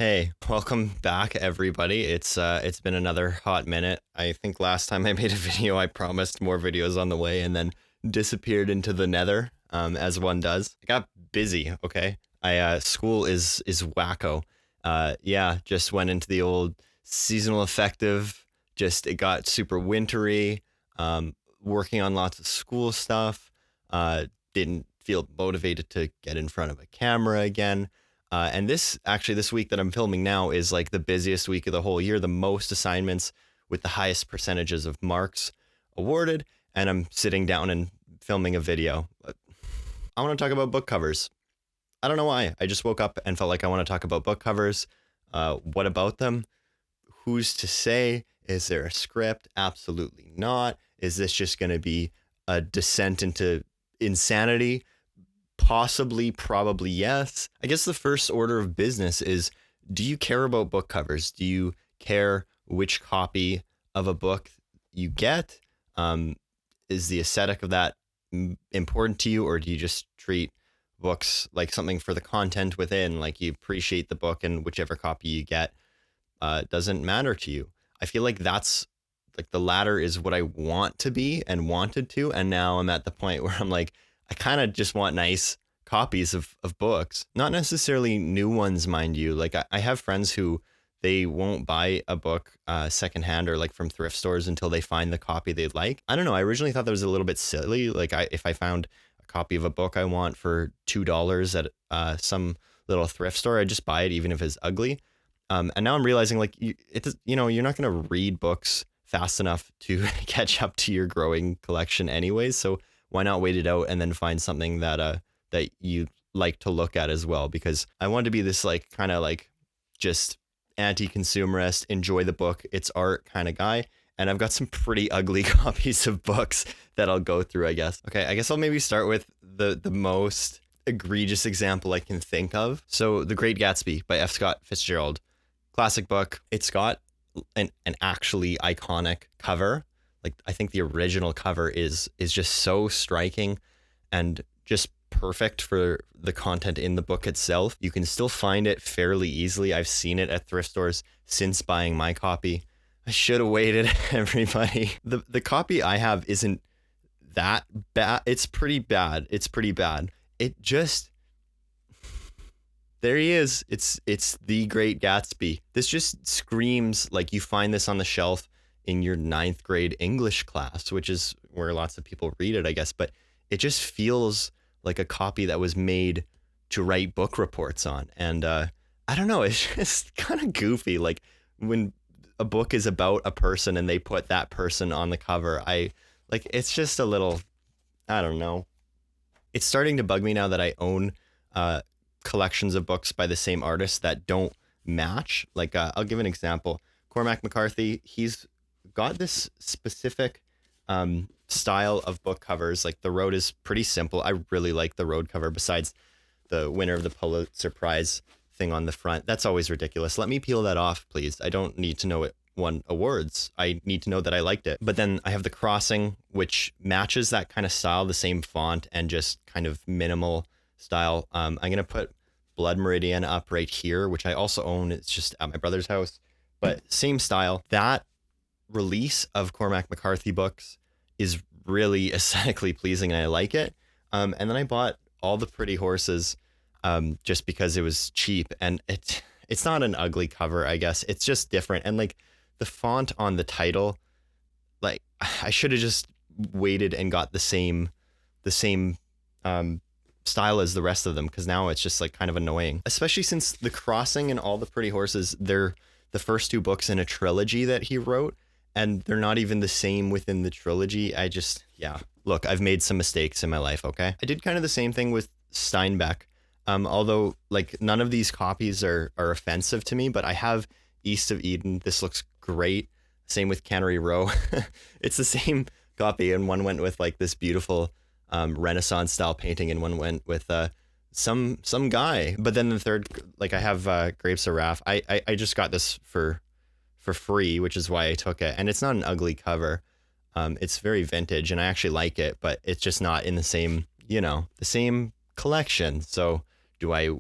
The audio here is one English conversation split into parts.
Hey, welcome back everybody. It's been another hot minute. I think last time I made a video I promised more videos on the way and then disappeared into the nether, as one does. I got busy, okay? I school is wacko. Yeah, just went into the old seasonal affective. Just it got super wintry. Working on lots of school stuff. Didn't feel motivated to get in front of a camera again. And this week that I'm filming now is like the busiest week of the whole year, the most assignments with the highest percentages of marks awarded. And I'm sitting down and filming a video. I want to talk about book covers. I don't know why. I just woke up and felt like I want to talk about book covers. What about them? Who's to say? Is there a script? Absolutely not. Is this just going to be a descent into insanity? Possibly, probably yes. I guess the first order of business is, do you care about book covers? Do you care which copy of a book you get? Is the aesthetic of that important to you, or do you just treat books like something for the content within? Like you appreciate the book and whichever copy you get doesn't matter to you. I feel like that's like the latter is what I want to be and wanted to. And now I'm at the point where I'm like, I kind of just want nice copies of books, not necessarily new ones, mind you. Like I have friends who they won't buy a book secondhand or like from thrift stores until they find the copy they like. I don't know. I originally thought that was a little bit silly. Like if I found a copy of a book I want for $2 at some little thrift store, I'd just buy it even if it's ugly. And now I'm realizing like you're not going to read books fast enough to catch up to your growing collection anyways. So why not wait it out and then find something that you like to look at as well? Because I want to be this like kind of like just anti-consumerist, enjoy the book, it's art kind of guy. And I've got some pretty ugly copies of books that I'll go through, I guess. Okay, I guess I'll maybe start with the most egregious example I can think of. So The Great Gatsby by F. Scott Fitzgerald. Classic book. It's got an actually iconic cover. Like I think the original cover is just so striking and just perfect for the content in the book itself. You can still find it fairly easily. I've seen it at thrift stores since buying my copy. I should have waited, everybody. The copy I have isn't that bad. It's pretty bad. It just, there he is. It's The Great Gatsby. This just screams like you find this on the shelf in your 9th grade English class, which is where lots of people read it, I guess. But it just feels like a copy that was made to write book reports on. And I don't know, it's just kind of goofy. Like when a book is about a person and they put that person on the cover, it's just a little, I don't know. It's starting to bug me now that I own collections of books by the same artist that don't match. Like I'll give an example. Cormac McCarthy, he's got this specific style of book covers. Like the Road is pretty simple. I really like the Road cover, besides the winner of the Pulitzer Prize thing on the front. That's always ridiculous. Let me peel that off, please. I don't need to know it won awards. I need to know that I liked it. But then I have The Crossing, which matches that kind of style, the same font and just kind of minimal style. I'm going to put Blood Meridian up right here, which I also own. It's just at my brother's house, but same style. That release of Cormac McCarthy books is really aesthetically pleasing and I like it. And then I bought All the Pretty Horses just because it was cheap, and it's not an ugly cover, I guess. It's just different. And like the font on the title, like I should have just waited and got the same style as the rest of them, because now it's just like kind of annoying, especially since The Crossing and All the Pretty Horses, they're the first 2 books in a trilogy that he wrote, and they're not even the same within the trilogy. Look, I've made some mistakes in my life, okay? I did kind of the same thing with Steinbeck. Although like none of these copies are offensive to me, but I have East of Eden. This looks great. Same with Cannery Row. It's the same copy, and one went with like this beautiful Renaissance style painting, and one went with some guy. But then the third, like I have Grapes of Wrath. I just got this for free, which is why I took it. And it's not an ugly cover. It's very vintage and I actually like it, but it's just not in the same collection. So do I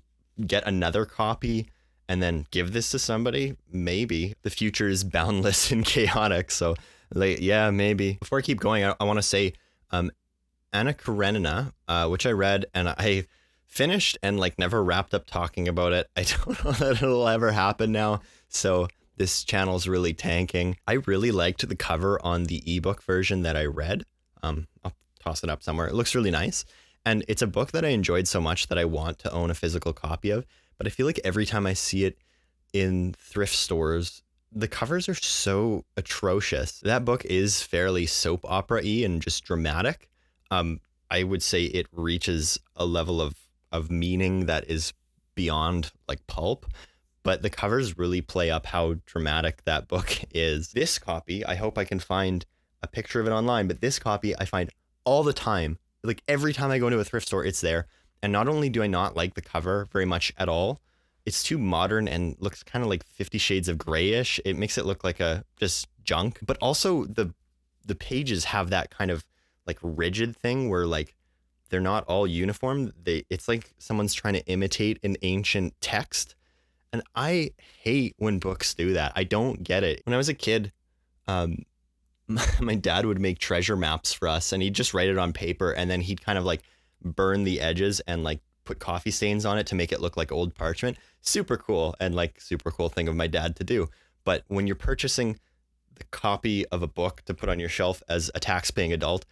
get another copy and then give this to somebody? Maybe. The future is boundless and chaotic. So like, yeah, maybe. Before I keep going, I want to say Anna Karenina, which I read and I finished and like never wrapped up talking about it. I don't know that it'll ever happen now. So this channel's really tanking. I really liked the cover on the ebook version that I read. I'll toss it up somewhere. It looks really nice. And it's a book that I enjoyed so much that I want to own a physical copy of. But I feel like every time I see it in thrift stores, the covers are so atrocious. That book is fairly soap opera-y and just dramatic. I would say it reaches a level of meaning that is beyond like pulp. But the covers really play up how dramatic that book is. This copy, I hope I can find a picture of it online, but this copy I find all the time. Like every time I go into a thrift store, it's there. And not only do I not like the cover very much at all, it's too modern and looks kind of like 50 Shades of Grayish. It makes it look like a just junk. But also the pages have that kind of like rigid thing where like they're not all uniform. It's like someone's trying to imitate an ancient text. And I hate when books do that. I don't get it. When I was a kid, my dad would make treasure maps for us and he'd just write it on paper and then he'd kind of like burn the edges and like put coffee stains on it to make it look like old parchment. Super cool and like super cool thing of my dad to do. But when you're purchasing the copy of a book to put on your shelf as a tax-paying adult,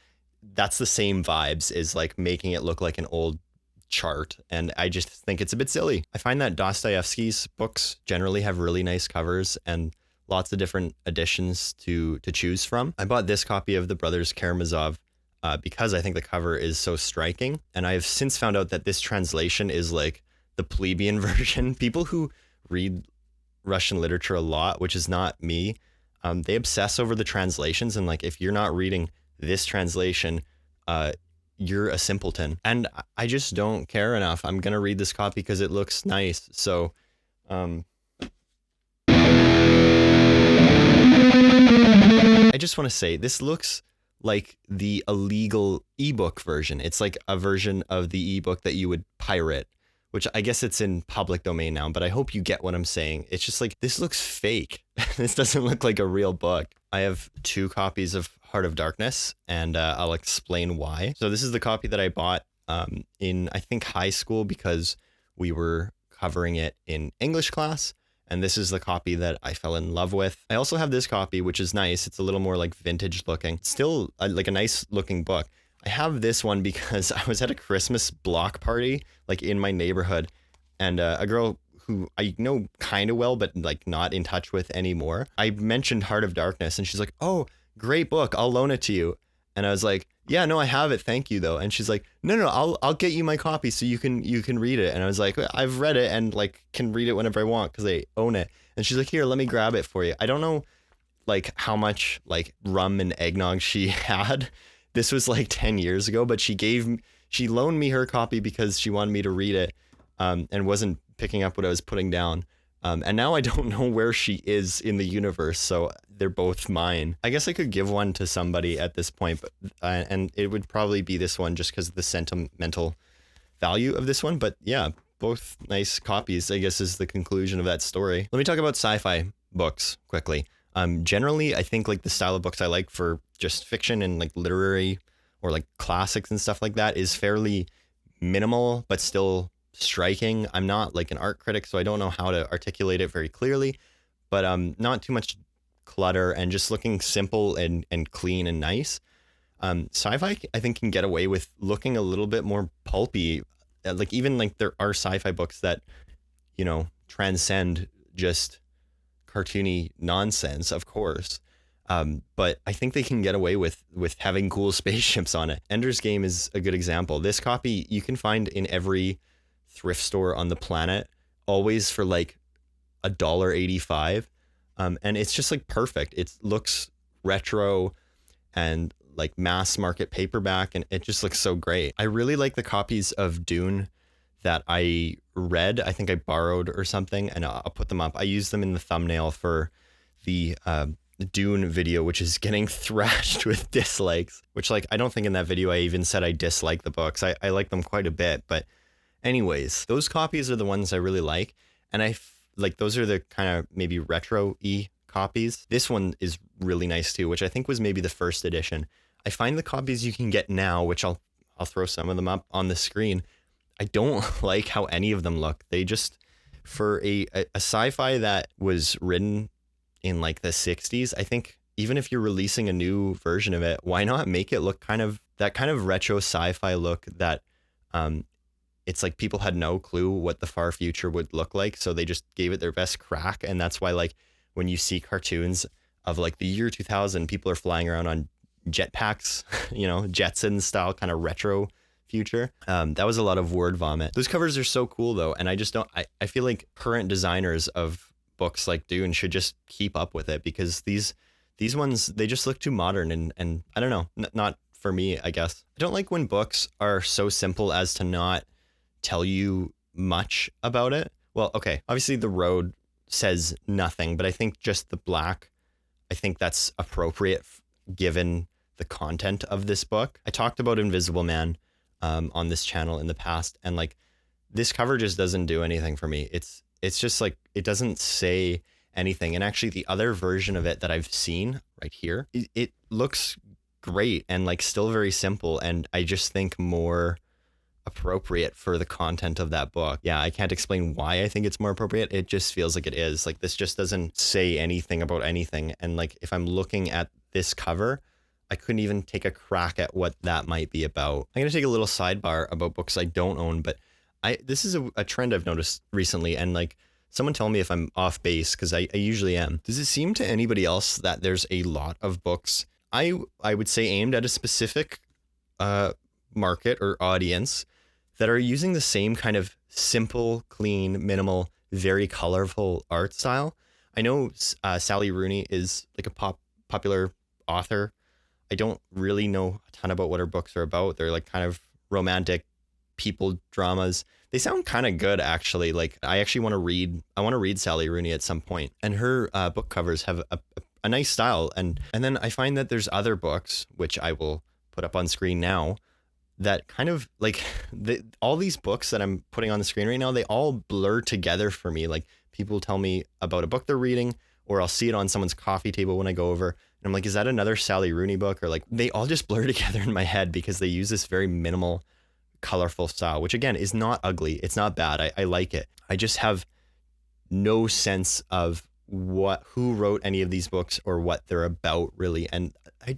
that's the same vibes as like making it look like an old chart. And I just think it's a bit silly. I find that Dostoevsky's books generally have really nice covers and lots of different editions to choose from. I bought this copy of the Brothers Karamazov because I think the cover is so striking. And I have since found out that this translation is like the plebeian version. People who read Russian literature a lot, which is not me, they obsess over the translations. And like, if you're not reading this translation, you're a simpleton. And I just don't care enough. I'm going to read this copy because it looks nice. So, I just want to say this looks like the illegal ebook version. It's like a version of the ebook that you would pirate, which I guess it's in public domain now, but I hope you get what I'm saying. It's just like, this looks fake. This doesn't look like a real book. I have 2 copies of Heart of Darkness, and I'll explain why. So this is the copy that I bought in, I think, high school because we were covering it in English class. And this is the copy that I fell in love with. I also have this copy, which is nice. It's a little more like vintage looking. Still like a nice looking book. I have this one because I was at a Christmas block party, like in my neighborhood. And a girl who I know kind of well, but like not in touch with anymore. I mentioned Heart of Darkness and she's like, "Oh, great book. I'll loan it to you." And I was like, "Yeah, no, I have it. Thank you though." And she's like, No, I'll get you my copy so you can read it." And I was like, "I've read it and like can read it whenever I want because I own it." And she's like, "Here, let me grab it for you." I don't know like how much like rum and eggnog she had. This was like 10 years ago, but she loaned me her copy because she wanted me to read it and wasn't picking up what I was putting down. And now I don't know where she is in the universe, so they're both mine. I guess I could give one to somebody at this point, but and it would probably be this one just because of the sentimental value of this one. But yeah, both nice copies, I guess, is the conclusion of that story. Let me talk about sci-fi books quickly. Generally, I think like the style of books I like for just fiction and like literary or like classics and stuff like that is fairly minimal, but still striking. I'm not like an art critic, so I don't know how to articulate it very clearly, but not too much clutter and just looking simple and clean and nice. Sci-fi, I think, can get away with looking a little bit more pulpy. Like even like there are sci-fi books that, you know, transcend just cartoony nonsense, of course. But I think they can get away with having cool spaceships on it. Ender's Game is a good example. This copy you can find in every thrift store on the planet, always for like $1.85. And it's just like perfect. It looks retro and like mass market paperback, and it just looks so great. I really like the copies of Dune that I read. I think I borrowed or something, and I'll put them up. I used them in the thumbnail for the Dune video, which is getting thrashed with dislikes, which like I don't think in that video I even said I dislike the books. I like them quite a bit, but anyways, those copies are the ones I really like. And like those are the kind of maybe retro-y copies. This one is really nice too, which I think was maybe the first edition. I find the copies you can get now, which I'll throw some of them up on the screen. I don't like how any of them look. They just, for a sci-fi that was written in like the 60s, I think even if you're releasing a new version of it, why not make it look kind of that kind of retro sci-fi look that it's like people had no clue what the far future would look like, so they just gave it their best crack. And that's why, like, when you see cartoons of like the year 2000, people are flying around on jetpacks, you know, Jetsons style kind of retro future. That was a lot of word vomit. Those covers are so cool though, and I just don't. I feel like current designers of books like Dune should just keep up with it, because these ones, they just look too modern, and I don't know, not for me, I guess. I don't like when books are so simple as to not tell you much about it. Well, okay, obviously the road says nothing, but I think just the black, I think that's appropriate given the content of this book. I talked about Invisible Man on this channel in the past, and like this cover just doesn't do anything for me. It's just like, it doesn't say anything. And actually the other version of it that I've seen right here, it looks great and like still very simple, and I just think more appropriate for the content of that book. Yeah, I can't explain why I think it's more appropriate. It just feels like it is. Like, this just doesn't say anything about anything. And like, if I'm looking at this cover, I couldn't even take a crack at what that might be about. I'm going to take a little sidebar about books I don't own, but this is a trend I've noticed recently, and like, someone tell me if I'm off base, because I usually am. Does it seem to anybody else that there's a lot of books, I would say aimed at a specific market or audience, that are using the same kind of simple, clean, minimal, very colorful art style? I know Sally Rooney is like a popular author. I don't really know a ton about what her books are about. They're like kind of romantic people dramas. They sound kind of good, actually. Like, I actually want to read Sally Rooney at some point. And her book covers have a nice style. And then I find that there's other books, which I will put up on screen now, that kind of like all these books that I'm putting on the screen right now, they all blur together for me. Like, people tell me about a book they're reading, or I'll see it on someone's coffee table when I go over, and I'm like, is that another Sally Rooney book? Or like, they all just blur together in my head because they use this very minimal, colorful style, which again is not ugly. It's not bad. I like it. I just have no sense of who wrote any of these books or what they're about, really. And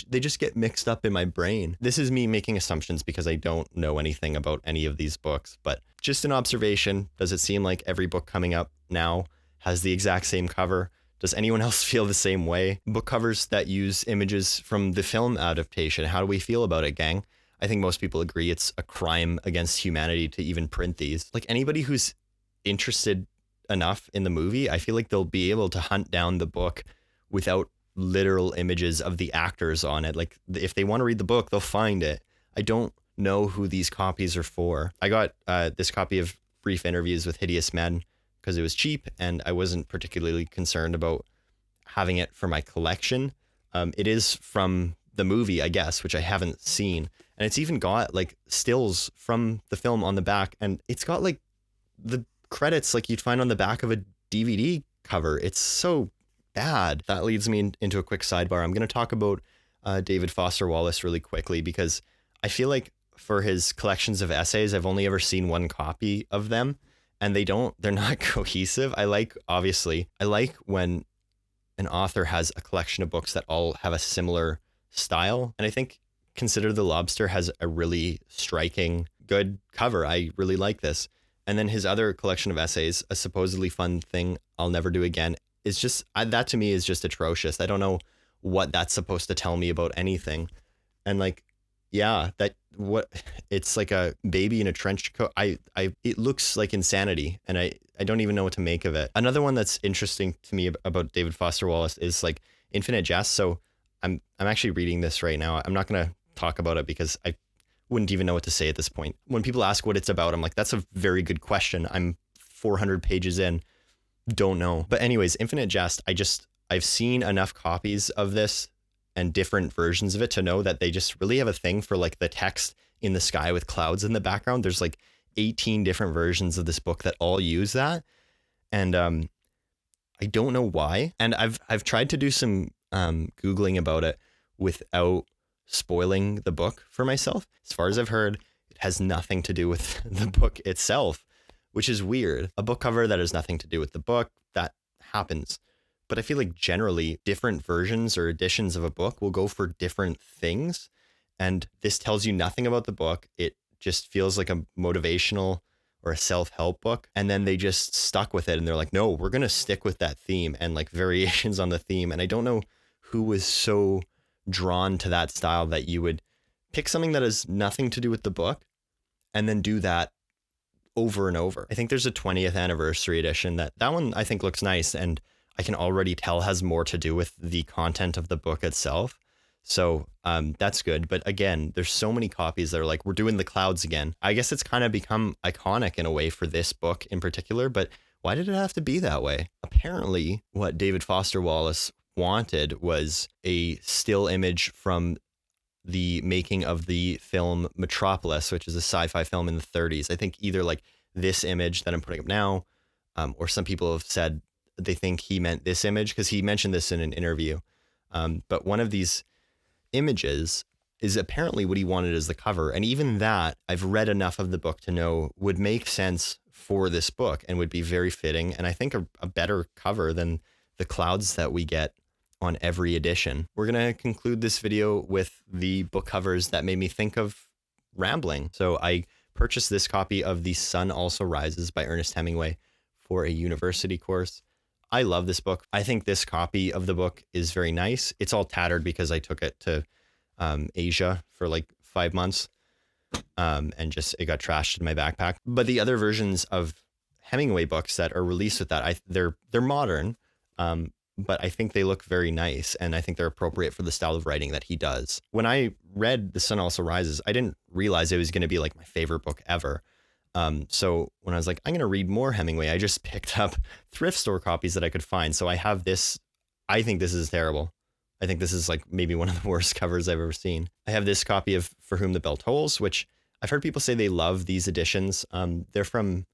they just get mixed up in my brain. This is me making assumptions because I don't know anything about any of these books, but just an observation. Does it seem like every book coming up now has the exact same cover? Does anyone else feel the same way? Book covers that use images from the film adaptation, how do we feel about it, gang? I think most people agree it's a crime against humanity to even print these. Like, anybody who's interested enough in the movie, I feel like they'll be able to hunt down the book without literal images of the actors on it. Like, if they want to read the book, they'll find it. I don't know who these copies are for. I got this copy of Brief Interviews with Hideous Men because it was cheap, and I wasn't particularly concerned about having it for my collection. It is from the movie, I guess, which I haven't seen. And it's even got like stills from the film on the back, and it's got like the credits like you'd find on the back of a DVD cover. It's so bad. That leads me into a quick sidebar. I'm going to talk about David Foster Wallace really quickly, because I feel like for his collections of essays, I've only ever seen one copy of them, and they're not cohesive. I like when an author has a collection of books that all have a similar style. And I think Consider the Lobster has a really striking, good cover. I really like this. And then his other collection of essays, A Supposedly Fun Thing I'll Never Do Again, is just, that to me is just atrocious. I don't know what that's supposed to tell me about anything. And like, yeah, it's like a baby in a trench coat. It looks like insanity, and I don't even know what to make of it. Another one that's interesting to me about David Foster Wallace is like Infinite Jest. So I'm actually reading this right now. I'm not going to talk about it because I wouldn't even know what to say at this point. When people ask what it's about, I'm like, that's a very good question. I'm 400 pages in. Don't know. But anyways, Infinite Jest, I've seen enough copies of this and different versions of it to know that they just really have a thing for like the text in the sky with clouds in the background. There's like 18 different versions of this book that all use that. And I don't know why. And I've tried to do some Googling about it without spoiling the book for myself. As far as I've heard, it has nothing to do with the book itself, which is weird. A book cover that has nothing to do with the book, that happens. But I feel like generally different versions or editions of a book will go for different things. And this tells you nothing about the book. It just feels like a motivational or a self-help book. And then they just stuck with it. And they're like, no, we're going to stick with that theme and like variations on the theme. And I don't know who was so drawn to that style that you would pick something that has nothing to do with the book and then do that over and over. I think there's a 20th anniversary edition that one I think looks nice. And I can already tell has more to do with the content of the book itself. So that's good. But again, there's so many copies that are like, we're doing the clouds again. I guess it's kind of become iconic in a way for this book in particular, but why did it have to be that way? Apparently, what David Foster Wallace wanted was a still image from the making of the film Metropolis, which is a sci-fi film in the 30s. I think either like this image that I'm putting up now, or some people have said they think he meant this image because he mentioned this in an interview. But one of these images is apparently what he wanted as the cover. And even that, I've read enough of the book to know would make sense for this book and would be very fitting. And I think a better cover than the clouds that we get on every edition. We're going to conclude this video with the book covers that made me think of rambling. So I purchased this copy of The Sun Also Rises by Ernest Hemingway for a university course. I love this book. I think this copy of the book is very nice. It's all tattered because I took it to Asia for like 5 months and just it got trashed in my backpack. But the other versions of Hemingway books that are released with that, they're modern, but I think they look very nice and I think they're appropriate for the style of writing that he does. When I read The Sun Also Rises, I didn't realize it was going to be like my favorite book ever. So when I was like, I'm going to read more Hemingway, I just picked up thrift store copies that I could find. So I have this. I think this is terrible. I think this is like maybe one of the worst covers I've ever seen. I have this copy of For Whom the Bell Tolls, which I've heard people say they love these editions. They're from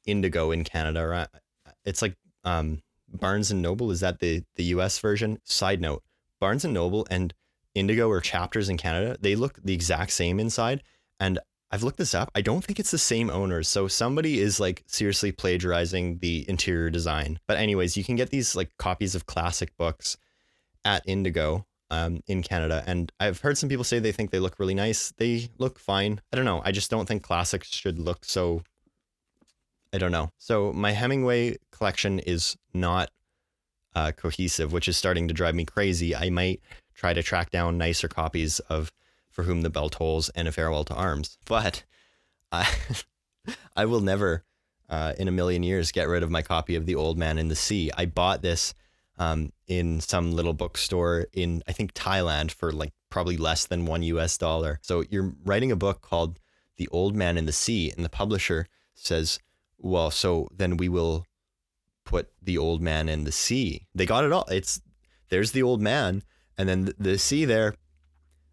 Indigo in Canada. Right? It's like Barnes and Noble. Is that the US version? Side note, Barnes and Noble and Indigo or Chapters in Canada, they look the exact same inside. And I've looked this up. I don't think it's the same owners. So somebody is like seriously plagiarizing the interior design. But anyways, you can get these like copies of classic books at Indigo in Canada. And I've heard some people say they think they look really nice. They look fine. I don't know. I just don't think classics should look so, I don't know. So my Hemingway collection is not cohesive, which is starting to drive me crazy. I might try to track down nicer copies of For Whom the Bell Tolls and A Farewell to Arms. But I will never in a million years get rid of my copy of The Old Man in the Sea. I bought this in some little bookstore in, I think, Thailand for like probably less than $1. So you're writing a book called The Old Man in the Sea, and the publisher says, well, so then we will put the old man in the sea. They got it all. There's the old man and then the sea there.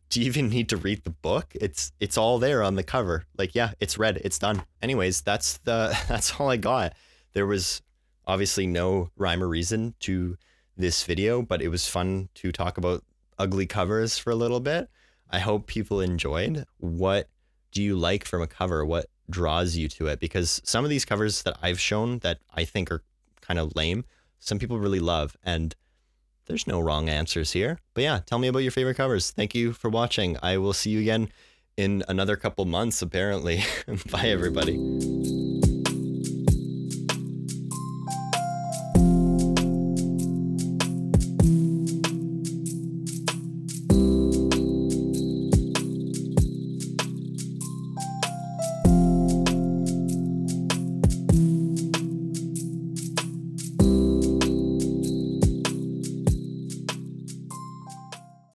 Do you even need to read the book? It's all there on the cover. Like, yeah, it's read, it's done. Anyways, that's all I got. There was obviously no rhyme or reason to this video, but it was fun to talk about ugly covers for a little bit. I hope people enjoyed. What do you like from a cover? What draws you to it? Because some of these covers that I've shown that I think are kind of lame, some people really love, and there's no wrong answers here. But yeah, tell me about your favorite covers. Thank you for watching. I will see you again in another couple months, apparently. Bye, everybody.